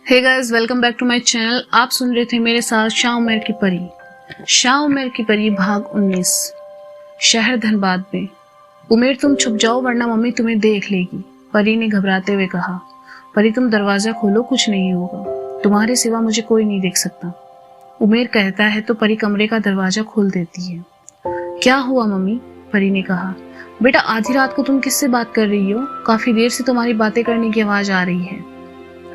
Hey guys, welcome back to my channel. आप सुन रहे थे मेरे साथ शाह उमर की परी। शाह उमर की परी भाग 19। शहर धनबाद में। उमेर तुम छुप जाओ वरना मम्मी तुम्हें देख लेगी, परी ने घबराते हुए कहा। परी तुम दरवाजा खोलो, कुछ नहीं होगा, तुम्हारे सिवा मुझे कोई नहीं देख सकता। उमेर कहता है तो परी कमरे का दरवाजा खोल देती है। क्या हुआ मम्मी? परी ने कहा। बेटा आधी रात को तुम किससे बात कर रही हो? काफी देर से तुम्हारी बातें करने की आवाज आ रही है।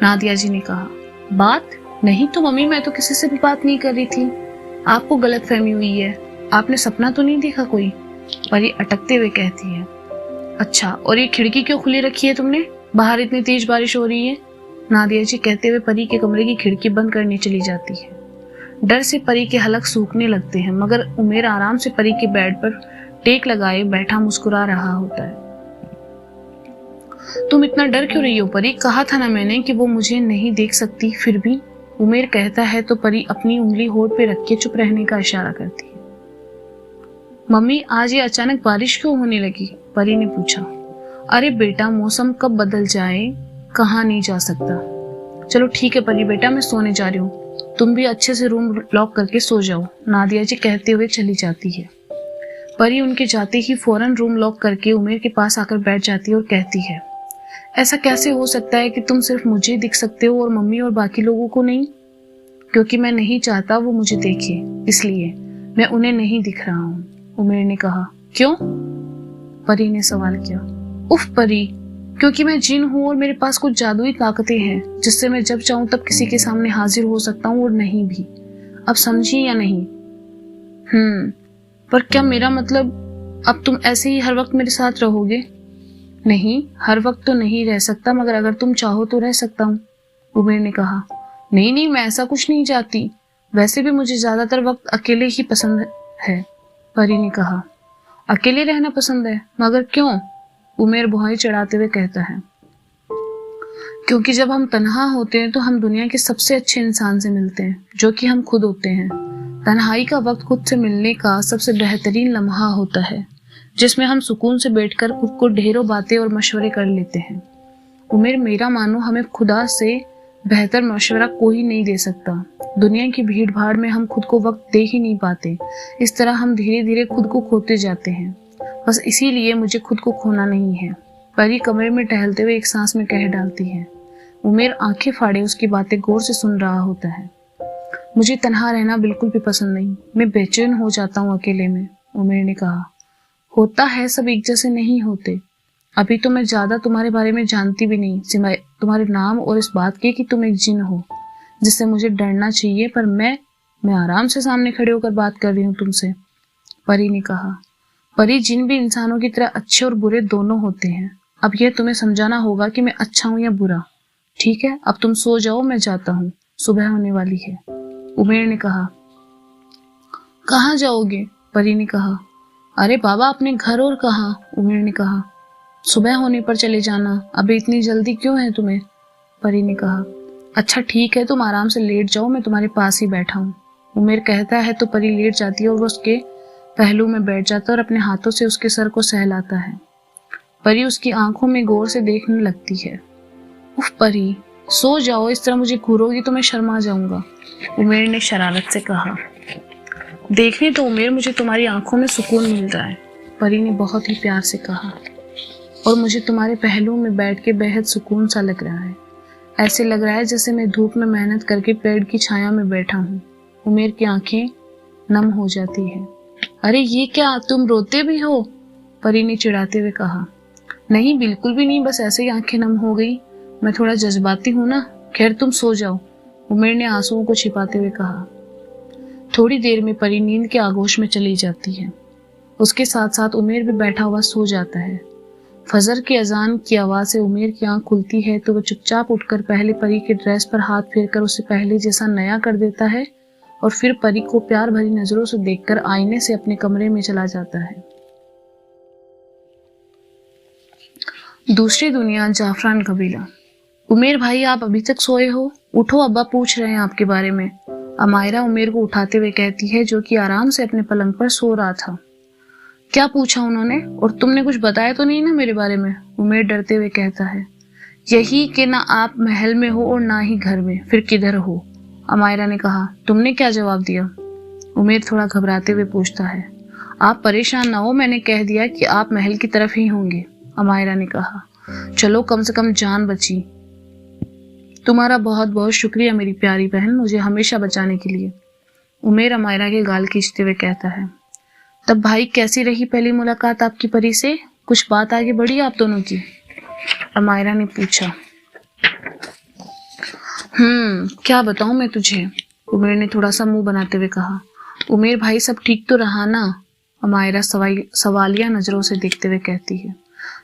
नादिया जी ने कहा। बात नहीं तो मम्मी, मैं तो किसी से भी बात नहीं कर रही थी। आपको गलतफहमी हुई है, आपने सपना तो नहीं देखा कोई? परी अटकते हुए कहती है। अच्छा, और ये खिड़की क्यों खुली रखी है तुमने? बाहर इतनी तेज बारिश हो रही है। नादिया जी कहते हुए परी के कमरे की खिड़की बंद करने चली जाती है। डर से परी के हलक सूखने लगते हैं, मगर उमेर आराम से परी के बेड पर टेक लगाए बैठा मुस्कुरा रहा होता है। तुम इतना डर क्यों रही हो परी? कहा था ना मैंने कि वो मुझे नहीं देख सकती। फिर भी उमेर कहता है तो परी अपनी उंगली होठ पे रख के चुप रहने का इशारा करती है। मम्मी आज ये अचानक बारिश क्यों होने लगी? परी ने पूछा। अरे बेटा, मौसम कब बदल जाए कहाँ नहीं जा सकता। चलो ठीक है परी बेटा, मैं सोने जा रही हूँ, तुम भी अच्छे से रूम लॉक करके सो जाओ, नादिया जी कहते हुए चली जाती है। परी उनके जाते ही फौरन रूम लॉक करके उमेर के पास आकर बैठ जाती है और कहती है। ऐसा कैसे हो सकता है कि तुम सिर्फ मुझे दिख सकते हो और मम्मी और बाकी लोगों को नहीं? क्योंकि मैं नहीं चाहता वो मुझे देखे, इसलिए मैं उन्हें नहीं दिख रहा हूँ, उमेर ने कहा। क्यों? परी ने सवाल किया। उफ परी, क्योंकि मैं जिन हूँ और मेरे पास कुछ जादुई ताकतें हैं जिससे मैं जब चाहूं तब किसी के सामने हाजिर हो सकता हूँ और नहीं भी। अब समझी या नहीं? पर क्या मेरा मतलब अब तुम ऐसे ही हर वक्त मेरे साथ रहोगे? नहीं, हर वक्त तो नहीं रह सकता, मगर अगर तुम चाहो तो रह सकता हूँ, उमेर ने कहा। नहीं नहीं, मैं ऐसा कुछ नहीं चाहती, वैसे भी मुझे ज्यादातर वक्त अकेले ही पसंद है, परी ने कहा। अकेले रहना पसंद है? मगर क्यों? उमेर भौहें चढ़ाते हुए कहता है। क्योंकि जब हम तन्हा होते हैं तो हम दुनिया के सबसे अच्छे इंसान से मिलते हैं, जो कि हम खुद होते हैं। तन्हाई का वक्त खुद से मिलने का सबसे बेहतरीन लम्हा होता है, जिसमें हम सुकून से बैठकर खुद को ढेरों बातें और मशवरे कर लेते हैं। उमेर, मेरा मानो हमें खुदा से बेहतर मशवरा कोई नहीं दे सकता। दुनिया की भीड़ भाड़ में हम खुद को वक्त दे ही नहीं पाते, इस तरह हम धीरे धीरे खुद को खोते जाते हैं। बस इसीलिए मुझे खुद को खोना नहीं है, परी कमरे में टहलते हुए एक सांस में कह डालती है। उमेर आंखें फाड़े उसकी बातें गौर से सुन रहा होता है। मुझे तन्हा रहना बिल्कुल भी पसंद नहीं, मैं बेचैन हो जाता हूँ अकेले में, उमेर ने कहा। होता है, सब एक जैसे नहीं होते। अभी तो मैं ज्यादा तुम्हारे बारे में जानती भी नहीं, सिवाय तुम्हारे नाम और इस बात के कि तुम एक जिन हो जिससे मुझे डरना चाहिए, पर मैं आराम से सामने खड़े होकर बात कर रही हूँ तुमसे, परी ने कहा। परी, जिन भी इंसानों की तरह अच्छे और बुरे दोनों होते हैं। अब यह तुम्हें समझाना होगा कि मैं अच्छा हूँ या बुरा। ठीक है, अब तुम सो जाओ, मैं जाता हूँ, सुबह होने वाली है, उमेर ने कहा। कहाँ जाओगे? परी ने कहा। अरे बाबा, अपने घर। और कहाँ? उमेर ने कहा। सुबह होने पर चले जाना, अभी इतनी जल्दी क्यों है तुम्हें? परी ने कहा। अच्छा ठीक है, तुम आराम से लेट जाओ, मैं तुम्हारे पास ही बैठा हूँ, उमेर कहता है तो परी लेट जाती है और वो उसके पहलू में बैठ जाता है और अपने हाथों से उसके सर को सहलाता है। परी उसकी आंखों में गौर से देखने लगती है। उफ परी, सो जाओ, इस तरह मुझे घूरोगी तो मैं शर्मा जाऊंगा, उमेर ने शरारत से कहा। देखने तो उमेर, मुझे तुम्हारी आंखों में सुकून मिल रहा है, परी ने बहुत ही प्यार से कहा। और मुझे तुम्हारे पहलू में बैठ के बेहद सुकून सा लग रहा है। ऐसे लग रहा है जैसे मैं धूप में मेहनत करके पेड़ की छाया में बैठा हूँ। उमेर की आंखें नम हो जाती है। अरे ये क्या, तुम रोते भी हो? परी ने चिढ़ाते हुए कहा। नहीं, बिल्कुल भी नहीं, बस ऐसे ही आंखें नम हो गई, मैं थोड़ा जज्बाती हूँ ना। खैर तुम सो जाओ, उमेर ने आंसुओं को छिपाते हुए कहा। थोड़ी देर में परी नींद के आगोश में चली जाती है। उसके साथ साथ उमेर भी बैठा हुआ सो जाता है। फजर की अजान की आवाज से उमेर की आंख खुलती है तो वह चुपचाप उठकर पहले परी के ड्रेस पर हाथ फेरकर उसे पहले जैसा नया कर देता है और फिर परी को प्यार भरी नजरों से देखकर आईने से अपने कमरे में चला जाता है। दूसरी दुनिया, जाफरान कबीला। उमेर भाई, आप अभी तक सोए हो? उठो, अब्बा पूछ रहे हैं आपके बारे में, अमायरा उमेर को उठाते हुए कहती है, जो कि आराम से अपने पलंग पर सो रहा था। क्या पूछा उन्होंने? और तुमने कुछ बताया तो नहीं ना मेरे बारे में? उमेर डरते हुए कहता है। यही कि ना आप महल में हो और ना ही घर में, फिर किधर हो? अमायरा ने कहा। तुमने क्या जवाब दिया? उमेर थोड़ा घबराते हुए पूछता है। आप परेशान ना हो, मैंने कह दिया कि आप महल की तरफ ही होंगे, अमायरा ने कहा। चलो कम से कम जान बची। तुम्हारा बहुत बहुत शुक्रिया मेरी प्यारी बहन, मुझे हमेशा बचाने के लिए, उमेर अमायरा के गाल खींचते हुए कहता है। तब भाई कैसी रही पहली मुलाकात आपकी परी से? कुछ बात आगे बढ़ी आप दोनों की? अमायरा ने पूछा। क्या बताऊं मैं तुझे, उमेर ने थोड़ा सा मुंह बनाते हुए कहा। उमेर भाई सब ठीक तो रहा ना? अमायरा सवालिया नजरों से देखते हुए कहती है।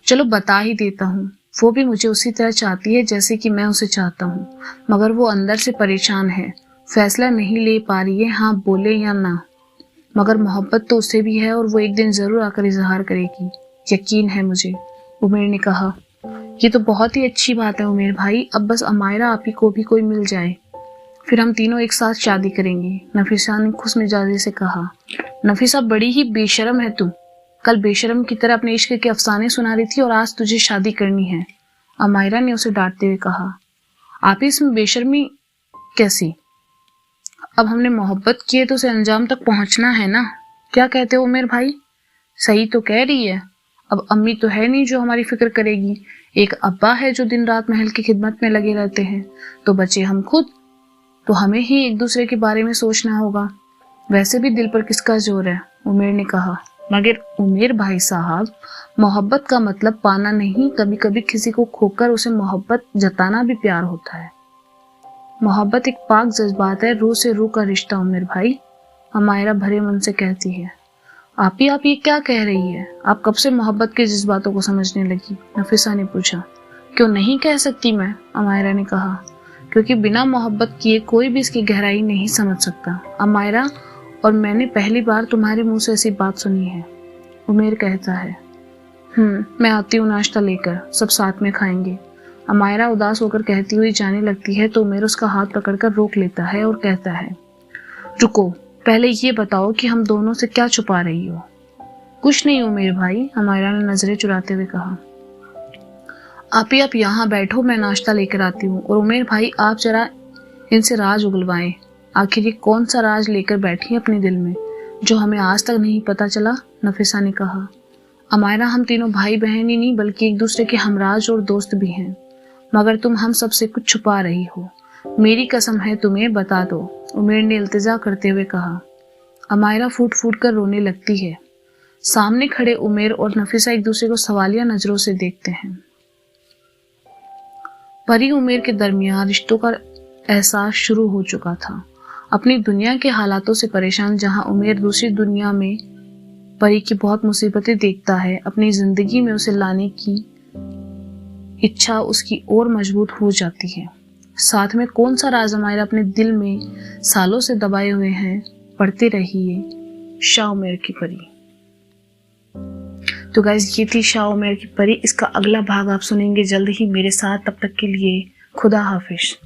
चलो बता ही देता हूँ, वो भी मुझे उसी तरह चाहती है जैसे कि मैं उसे चाहता हूँ, मगर वो अंदर से परेशान है, फैसला नहीं ले पा रही है, हाँ बोले या ना। मगर मोहब्बत तो उसे भी है और वो एक दिन जरूर आकर इजहार करेगी, यकीन है मुझे, उमेर ने कहा। ये तो बहुत ही अच्छी बात है उमेर भाई, अब बस अमायरा आप ही को भी कोई मिल जाए, फिर हम तीनों एक साथ शादी करेंगे, नफीसा ने खुश मिजाजी से कहा। नफीसा बड़ी ही बेशर्म है तू, कल बेशर्म की तरह अपने इश्क के अफसाने सुना रही थी और आज तुझे शादी करनी है, अमायरा ने उसे डांटते हुए कहा। आप ही इसमें बेशर्मी कैसी? अब हमने मोहब्बत की है तो उसे अंजाम तक पहुंचना है ना, क्या कहते हो उमेर भाई? सही तो कह रही है, अब अम्मी तो है नहीं जो हमारी फिक्र करेगी, एक अब्बा है जो दिन रात महल की खिदमत में लगे रहते हैं, तो बचे हम खुद, तो हमें ही एक दूसरे के बारे में सोचना होगा। वैसे भी दिल पर किसका जोर है, उमेर ने कहा। मगर उमेर भाई साहब, मोहब्बत का मतलब पाना नहीं, कभी कभी किसी को खोकर उसे मोहब्बत जताना भी प्यार होता है। मोहब्बत एक पाक जज्बात है, रूह से रूह का रिश्ता उमेर भाई, अमायरा भरे मन से कहती है। आप ये क्या कह रही है? आप कब से मोहब्बत के जज्बातों को समझने लगी? नफीसा ने पूछा। क्यों नहीं कह सकती मैं, अमायरा ने कहा, क्योंकि बिना मोहब्बत किए कोई भी इसकी गहराई नहीं समझ सकता अमायरा, और मैंने पहली बार तुम्हारे मुंह से ऐसी बात सुनी है, उमेर कहता है। मैं आती हूँ नाश्ता लेकर, सब साथ में खाएंगे, अमायरा उदास होकर कहती हुई जाने लगती है तो उमेर उसका हाथ पकड़कर रोक लेता है और कहता है। रुको, पहले ये बताओ कि हम दोनों से क्या छुपा रही हो? कुछ नहीं उमेर भाई, अमायरा ने नजरें चुराते हुए कहा। आप यहाँ बैठो, मैं नाश्ता लेकर आती हूँ, और उमेर भाई आप जरा इनसे राज उगलवाएं, आखिर ये कौन सा राज लेकर बैठी है अपने दिल में जो हमें आज तक नहीं पता चला, नफीसा ने कहा। अमायरा, हम तीनों भाई बहन ही नहीं बल्कि एक दूसरे के हमराज और दोस्त भी हैं, मगर तुम हम सबसे कुछ छुपा रही हो, मेरी कसम है तुम्हें बता दो, उमेर ने इल्तिजा करते हुए कहा। अमायरा फूट फूट कर रोने लगती है। सामने खड़े उमेर और नफीसा एक दूसरे को सवालिया नजरों से देखते हैं। परी उमेर के दरमियान रिश्तों का एहसास शुरू हो चुका था। अपनी दुनिया के हालातों से परेशान जहां उमेर दूसरी दुनिया में परी की बहुत मुसीबतें देखता है, अपनी जिंदगी में उसे लाने की इच्छा उसकी और मजबूत हो जाती है। साथ में कौन सा राज अमायरा अपने दिल में सालों से दबाए हुए हैं, पढ़ते रहिए शाह उमेर की परी। तो गाइस, ये थी शाह उमेर की परी। इसका अगला भाग आप सुनेंगे जल्द ही मेरे साथ, तब तक के लिए खुदा हाफिज।